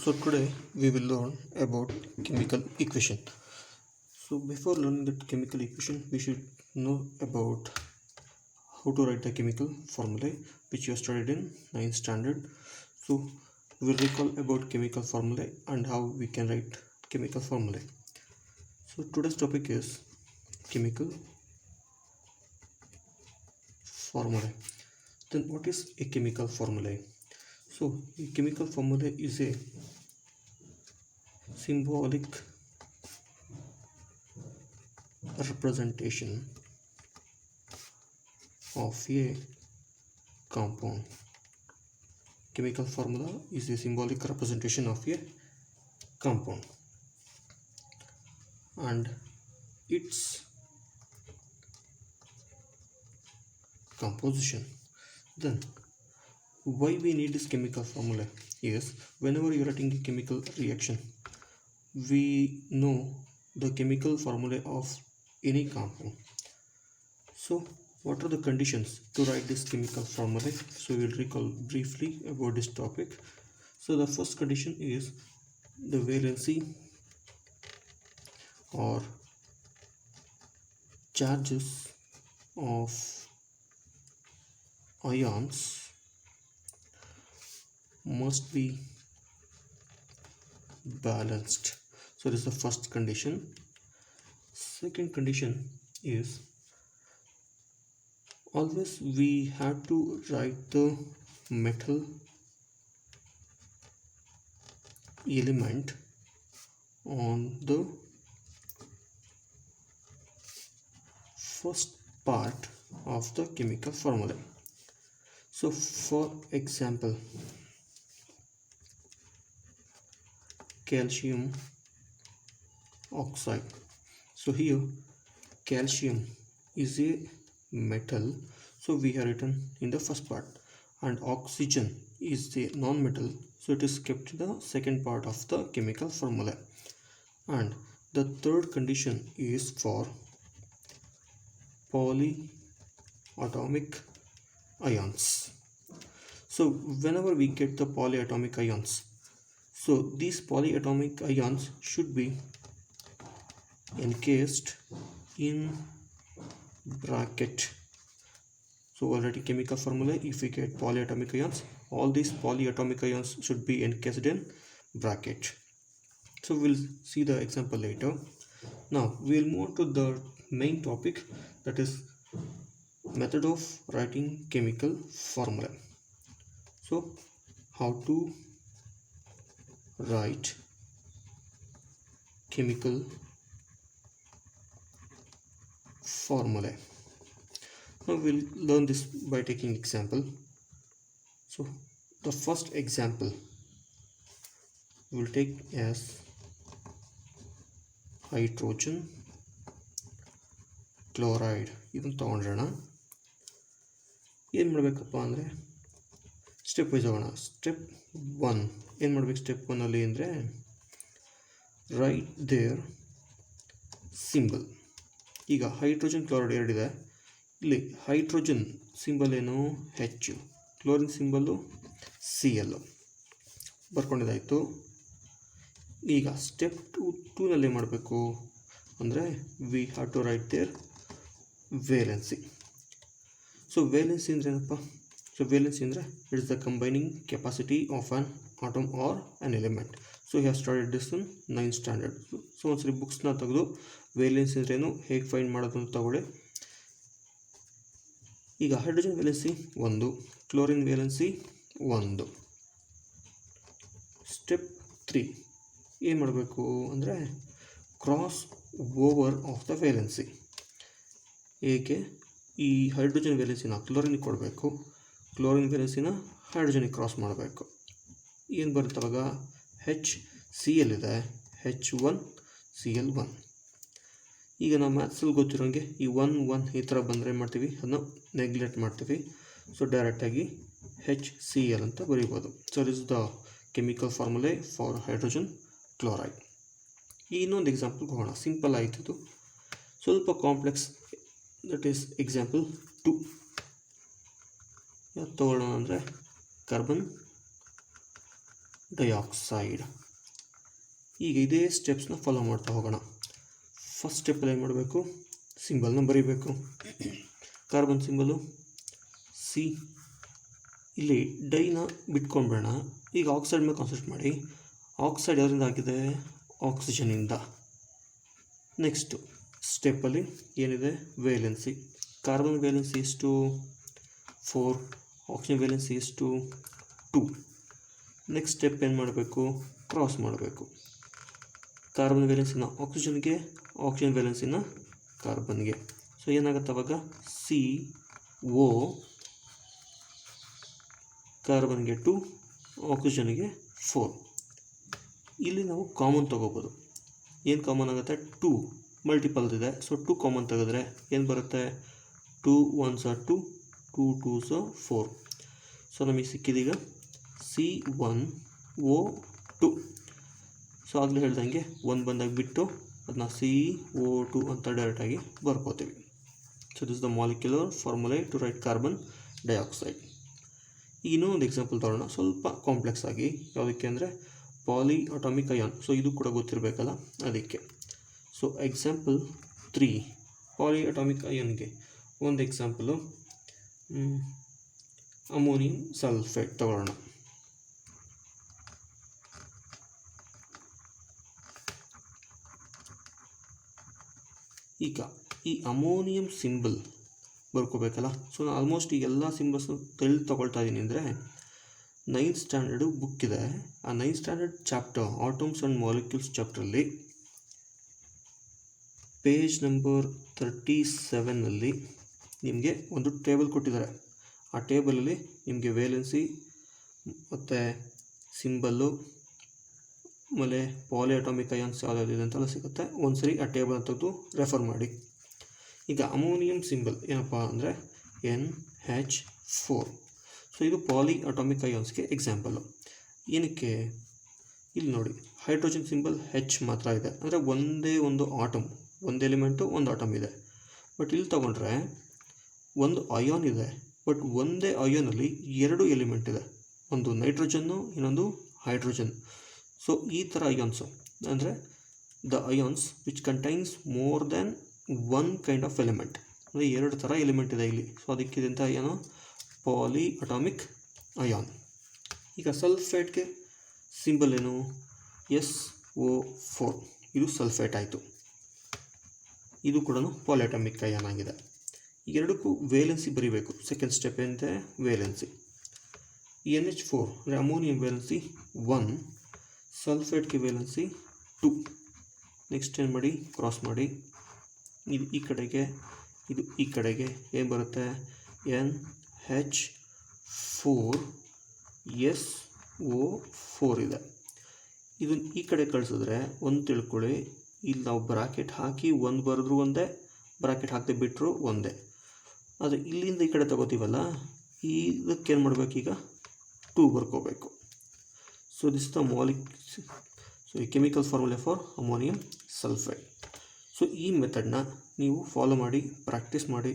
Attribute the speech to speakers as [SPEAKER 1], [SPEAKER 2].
[SPEAKER 1] So today we will learn about chemical equation. So before learning the chemical equation, we should know about how to write the chemical formulae, which you have studied in 9th standard. So we will recall about chemical formulae and how we can write chemical formulae. So today's topic is chemical formulae. Then what is a chemical formulae? So a chemical formulae is a symbolic representation of a compound. Chemical formula is a symbolic representation of a compound and its composition. Then why we need this chemical formula is whenever you are writing a chemical reaction, we know the chemical formula of any compound. So what are the conditions to write this chemical formula? So we will recall briefly about this topic. So the first condition is the valency or charges of ions must be balanced. So this is the first condition. Second condition is always we have to write the metal element on the first part of the chemical formula. So for example, calcium oxide. So here calcium is a metal, so we have written in the first part, and oxygen is the non-metal, so it is kept in the second part of the chemical formula. And the third condition is for polyatomic ions. So whenever we get the polyatomic ions, so these polyatomic ions should be encased in bracket. So already chemical formula, if we get polyatomic ions, all these polyatomic ions should be encased in bracket. So we'll see the example later. Now we'll move to the main topic, that is method of writing chemical formula. So how to write chemical formula. Now we'll learn this by taking example. So the first example we'll take as hydrogen chloride. ಇದನ್ನು ತಗೊಂಡ್ರೋಣ. ಏನು ಮಾಡಬೇಕಪ್ಪ ಅಂದರೆ step wise ಹೋಗೋಣ. Step 1 ಏನು ಮಾಡಬೇಕು? Step 1 ಅಂದರೆ write their symbol. ಈಗ hydrogen chloride ಎರಡಿದೆ. ಇಲ್ಲಿ ಹೈಡ್ರೋಜನ್ ಸಿಂಬಲ್ ಏನು? H, ಕ್ಲೋರಿನ್ ಸಿಂಬಲ್ಲು Cl ಬರ್ಕೊಂಡಿದ್ದಾಯಿತು. ಈಗ ಸ್ಟೆಪ್ 2ನಲ್ಲಿ ಮಾಡಬೇಕು ಅಂದರೆ we have to write their valency. So valency ಅಂದರೆ ಏನಪ್ಪ? ಸೊ ವೇಲೆನ್ಸಿ ಅಂದರೆ it is the combining capacity of an atom or an element. So have started this in 9th standard. So ಒಂದ್ಸರಿ ಬುಕ್ಸ್ನ ತೆಗೆದು ವೇಲೆನ್ಸಿ ಅಂದ್ರೇನು, ಹೇಗೆ ಫೈಂಡ್ ಮಾಡೋದು ಅಂತ ತಗೊಳ್ಳಿ. ಈಗ hydrogen valency 1, chlorine valency 1. Step 3 ಏನು ಮಾಡಬೇಕು ಅಂದರೆ cross over of the valency. ಏಕೆ? ಈ ಹೈಡ್ರೋಜನ್ ವೇಲೆನ್ಸಿನ ಕ್ಲೋರಿನಿಗೆ ಕೊಡಬೇಕು, ಕ್ಲೋರಿನ್ ವೇಲೆನ್ಸಿನ ಹೈಡ್ರೋಜನಿಗೆ ಕ್ರಾಸ್ ಮಾಡಬೇಕು. ಏನು ಬರುತ್ತೆ ಅವಾಗ? HCl ಇದೆ, H1Cl1. ಈಗ ನಾವು ಮ್ಯಾಥ್ಸಲ್ಲಿ ಗೊತ್ತಿರೋಂಗೆ ಈ 1 ಈ ಥರ ಬಂದರೆ ಮಾಡ್ತೀವಿ, ಅದನ್ನು ನೆಗ್ಲೆಕ್ಟ್ ಮಾಡ್ತೀವಿ. ಸೊ ಡೈರೆಕ್ಟಾಗಿ HCl ಅಂತ ಬರೀಬೋದು. So this is the chemical formula for hydrogen chloride. ಈ ಇನ್ನೊಂದು ಎಕ್ಸಾಂಪಲ್ಗೆ ಹೋಗೋಣ. ಸಿಂಪಲ್ ಆಯ್ತಿದ್ದು, ಸ್ವಲ್ಪ ಕಾಂಪ್ಲೆಕ್ಸ್, ದಟ್ ಈಸ್ ಎಕ್ಸಾಂಪಲ್ 2. ಯಾವ್ದು ತೊಗೊಳ್ಳೋಣ ಅಂದರೆ ಕಾರ್ಬನ್ ಡೈಆಕ್ಸೈಡ್. ಈಗ ಇದೇ ಸ್ಟೆಪ್ಸ್ನ ಫಾಲೋ ಮಾಡ್ತಾ ಹೋಗೋಣ. ಫಸ್ಟ್ ಸ್ಟೆಪ್ಪಲ್ಲಿ ಏನು ಮಾಡಬೇಕು, ಸಿಂಬಲ್ನ ಬರೀಬೇಕು. Carbon symbol C. ಇಲ್ಲಿ ಡೈನ ಬಿಟ್ಕೊಂಡ್ಬೇಡ. ಈಗ ಆಕ್ಸೈಡ್ ಮೇಲೆ ಕಾನ್ಸಂಟ್ರೇಟ್ ಮಾಡಿ. ಆಕ್ಸೈಡ್ ಯಾರಿಂದ ಆಗಿದೆ, ಆಕ್ಸಿಜನಿಂದ. ನೆಕ್ಸ್ಟು ಸ್ಟೆಪ್ಪಲ್ಲಿ ಏನಿದೆ, ವೇಲೆನ್ಸಿ. ಕಾರ್ಬನ್ ವೇಲೆನ್ಸಿ ಎಷ್ಟು, 4. ಆಕ್ಸಿಜನ್ ವೇಲೆನ್ಸಿ ಎಷ್ಟು, 2. ನೆಕ್ಸ್ಟ್ ಸ್ಟೆಪ್ ಏನು ಮಾಡಬೇಕು, ಕ್ರಾಸ್ ಮಾಡಬೇಕು. ಕಾರ್ಬನ್ ವೇಲೆನ್ಸಿನ ಆಕ್ಸಿಜನ್ಗೆ, ಆಕ್ಸಿಜನ್ ವೇಲೆನ್ಸಿನ ಕಾರ್ಬನ್ಗೆ. ಸೊ ಏನಾಗುತ್ತೆ ಅವಾಗ, CO ಕಾರ್ಬನ್ಗೆ 2, ಆಕ್ಸಿಜನ್ಗೆ 4. ಇಲ್ಲಿ ನಾವು ಕಾಮನ್ ತೊಗೋಬೋದು. ಏನು ಕಾಮನ್ ಆಗುತ್ತೆ, 2 ಮಲ್ಟಿಪಲ್ದಿದೆ. ಸೊ 2 ಕಾಮನ್ ತೆಗೆದ್ರೆ ಏನು ಬರುತ್ತೆ, 2 1s are 2, 2 2s are 4. So ನಮಗೆ ಸಿಕ್ಕಿದೀಗ C1O2. ಸೊ ಆಗಲೇ ಹೇಳ್ದಂಗೆ 1 ಬಂದಾಗ ಬಿಟ್ಟು ಅದನ್ನ CO2 ಅಂತ ಡೈರೆಕ್ಟಾಗಿ ಬರ್ಕೋತೀವಿ. So this the molecular formula to write carbon dioxide. ಈಗ ಇನ್ನೊಂದು ಎಕ್ಸಾಂಪಲ್ ತಗೊಳ್ಳೋಣ, ಸ್ವಲ್ಪ ಕಾಂಪ್ಲೆಕ್ಸ್ ಆಗಿ. ಯಾವುದಕ್ಕೆ ಅಂದರೆ ಪಾಲಿ ಅಟಾಮಿಕ್ ಅಯಾನ್. ಸೊ ಇದು ಕೂಡ ಗೊತ್ತಿರಬೇಕಲ್ಲ, ಅದಕ್ಕೆ. ಸೊ ಎಕ್ಸಾಂಪಲ್ 3 ಪಾಲಿ ಅಟಾಮಿಕ್ ಅಯಾನ್ಗೆ ಒಂದು ಎಕ್ಸಾಂಪಲು ಅಮೋನಿಯಂ ಸಲ್ಫೇಟ್ ತಗೊಳ್ಳೋಣ. ಈಗ ಈ ಅಮೋನಿಯಂ ಸಿಂಬಲ್ ಬರ್ಕೋಬೇಕಲ್ಲ. ಸೊ ನಾನು ಆಲ್ಮೋಸ್ಟ್ ಈ ಎಲ್ಲ ಸಿಂಬಲ್ಸ್ನ ತಗೊಳ್ತಾ ಇದ್ದೀನಿ ಅಂದರೆ 9th ಸ್ಟ್ಯಾಂಡರ್ಡು ಬುಕ್ ಇದೆ. ಆ 9th standard chapter atoms and molecules ಚಾಪ್ಟ್ರಲ್ಲಿ ಪೇಜ್ ನಂಬರ್ 37ನಲ್ಲಿ ನಿಮಗೆ ಒಂದು ಟೇಬಲ್ ಕೊಟ್ಟಿದ್ದಾರೆ. ಆ ಟೇಬಲಲ್ಲಿ ನಿಮಗೆ ವೇಲೆನ್ಸಿ ಮತ್ತು ಸಿಂಬಲ್ಲು ಆಮೇಲೆ ಪಾಲಿ ಅಟಾಮಿಕ್ ಅಯಾನ್ಸ್ ಯಾವುದಾದಿದೆ ಅಂತೆಲ್ಲ ಸಿಗುತ್ತೆ. ಒಂದ್ಸರಿ ಆ ಟೇಬಲ್ ತೆಗೆದು ರೆಫರ್ ಮಾಡಿ. ಈಗ ಅಮೋನಿಯಂ ಸಿಂಬಲ್ ಏನಪ್ಪ ಅಂದರೆ NH4. ಸೊ ಇದು ಪಾಲಿ ಅಟಾಮಿಕ್ ಅಯಾನ್ಸ್ಗೆ ಎಕ್ಸಾಂಪಲ್ಲು. ಏನಕ್ಕೆ, ಇಲ್ಲಿ ನೋಡಿ ಹೈಡ್ರೋಜನ್ ಸಿಂಬಲ್ H ಮಾತ್ರ ಇದೆ, ಅಂದರೆ ಒಂದೇ ಒಂದು ಆಟಮ್, ಒಂದು ಎಲಿಮೆಂಟು ಒಂದು ಆಟಮ್ ಇದೆ. ಬಟ್ ಇಲ್ಲಿ ತಗೊಂಡ್ರೆ ಒಂದು ಅಯಾನ್ ಇದೆ, ಬಟ್ ಒಂದೇ ಅಯಾನಲ್ಲಿ 2 ಎಲಿಮೆಂಟ್ ಇದೆ, ಒಂದು ನೈಟ್ರೋಜನ್ನು ಇನ್ನೊಂದು ಹೈಡ್ರೋಜನ್. ಸೊ ಈ ಥರ ಅಯಾನ್ಸು ಅಂದರೆ the ions which contains more than 1 kind of element, ಅಂದರೆ 2 ಥರ ಎಲಿಮೆಂಟ್ ಇದೆ ಇಲ್ಲಿ. ಸೊ ಅದಕ್ಕಿಂತ ಏನು, ಪಾಲಿ ಅಟಾಮಿಕ್ ಅಯಾನ್. ಈಗ ಸಲ್ಫೇಟ್ಗೆ ಸಿಂಬಲ್ ಏನು, SO4. ಇದು ಸಲ್ಫೇಟ್ ಆಯಿತು. ಇದು ಕೂಡ ಪಾಲಿ ಅಟಾಮಿಕ್ ಅಯಾನ್ ಆಗಿದೆ. ಎರಡಕ್ಕೂ ವೇಲೆನ್ಸಿ ಬರೀಬೇಕು. ಸೆಕೆಂಡ್ ಸ್ಟೆಪ್ ಏನಿದೆ, ವೇಲೆನ್ಸಿ. NH4 ಅಂದರೆ ಅಮೋನಿಯಂ ವೇಲೆನ್ಸಿ 1, ಸಲ್ಫೇಟ್ಗೆ ವೇಲೆನ್ಸಿ 2. ನೆಕ್ಸ್ಟ್ ಏನು ಮಾಡಿ, ಕ್ರಾಸ್ ಮಾಡಿ. ಇದು ಈ ಕಡೆಗೆ, ಇದು ಈ ಕಡೆಗೆ ಏನು ಬರುತ್ತೆ, NH4SO4 ಇದೆ. ಇದನ್ನು ಈ ಕಡೆ ಕಳಿಸಿದ್ರೆ ಒಂದು ತಿಳ್ಕೊಳ್ಳಿ, ಇಲ್ಲಿ ನಾವು ಬ್ರಾಕೆಟ್ ಹಾಕಿ 1 ಬರೆದ್ರು ಒಂದೇ, ಬ್ರಾಕೆಟ್ ಹಾಕದೆ ಬಿಟ್ಟರು ಒಂದೇ. ಆದರೆ ಇಲ್ಲಿಂದ ಈ ಕಡೆ ತಗೋತೀವಲ್ಲ, ಇದಕ್ಕೆ ಏನು ಮಾಡಬೇಕೀಗ, 2 ಬರ್ಕೋಬೇಕು. So this the chemical formula for ammonium sulphate. So ಈ ಮೆಥಡ್ನ ನೀವು ಫಾಲೋ ಮಾಡಿ, ಪ್ರಾಕ್ಟೀಸ್ ಮಾಡಿ.